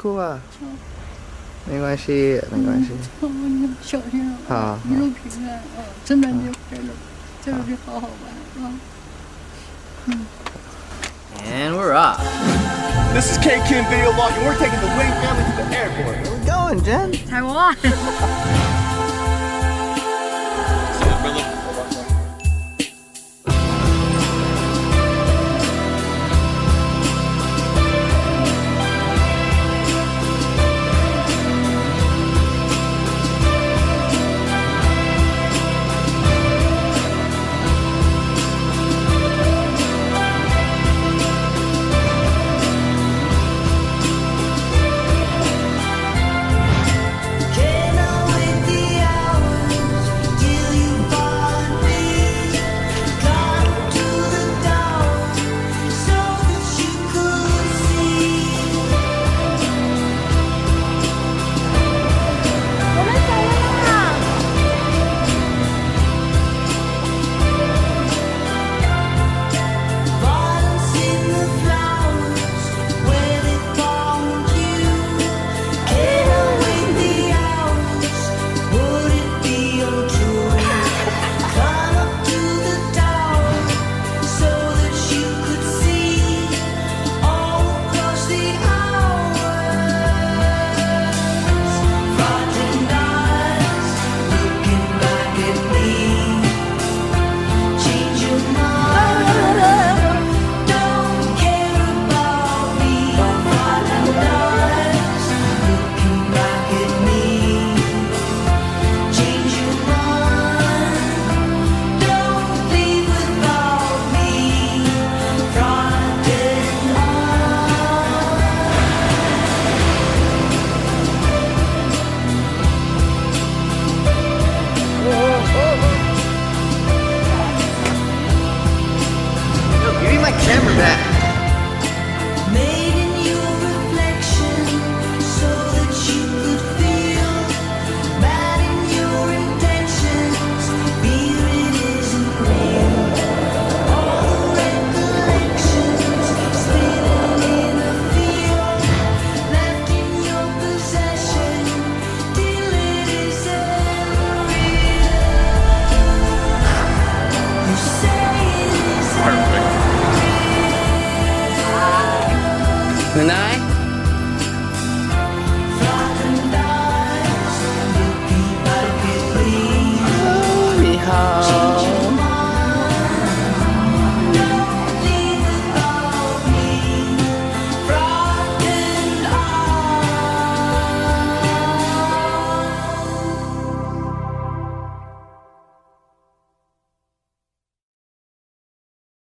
哭吧，没关系，没关系。你小心啊！一路平安啊！圣诞节快乐，在这里好好玩啊！And we're off. This is K Kim Video Log, and we're taking the Wing family to the airport. Where we going, Jen? Taiwan. See you, brother.